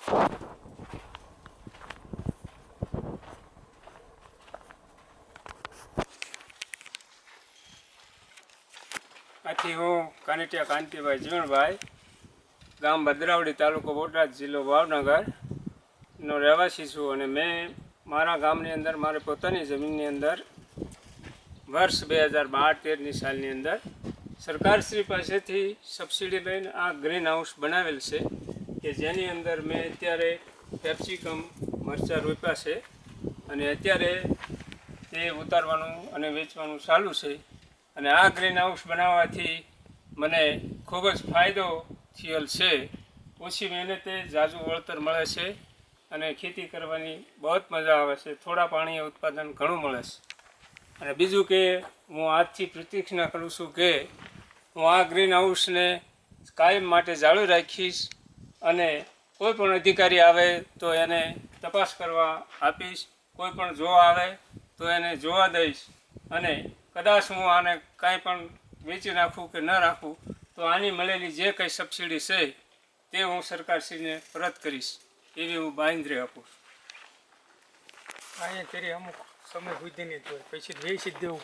આથી હું કાનેટિયા કાંતિભાઈ જીવણભાઈ, ગામ ભદ્રાવડી, તાલુકો બોટાદ, જિલ્લો ભાવનગરનો રહેવાસી છું. અને મેં મારા ગામની અંદર મારી પોતાની જમીનની અંદર વર્ષ 2012-13ની સાલની અંદર સરકારશ્રી પાસેથી સબસિડી લઈને આ ગ્રીન હાઉસ બનાવેલ છે કે જેની અંદર મેં અત્યારે કેપ્સિકમ મરચાં રોપ્યા છે અને અત્યારે તે ઉતારવાનું અને વેચવાનું ચાલુ છે. અને આ ગ્રીન હાઉસ બનાવવાથી મને ખૂબ જ ફાયદો થયેલ છે. ઓછી મહેનતે ઝાઝુ વળતર મળે છે અને ખેતી કરવાની બહુ જ મજા આવે છે. થોડા પાણીએ ઉત્પાદન ઘણું મળે છે. અને બીજું કે હું આજથી પ્રતિજ્ઞા કરું છું કે હું આ ગ્રીન હાઉસને કાયમ માટે જાળવી રાખીશ અને કોઈ પણ અધિકારી આવે તો એને તપાસ કરવા આપીશ. કોઈ પણ જોવા આવે તો એને જોવા દઈશ. અને કદાચ હું આને કાંઈ પણ વેચી નાખું કે ન રાખું તો આની મળેલી જે કંઈ સબસિડી છે તે હું સરકારશ્રીને પરત કરીશ એવી હું બાંયધરી આપું છું. અહીંયા તેરી અમુક સમય સુધીની જ હોય, પછી વેચી જ દેવું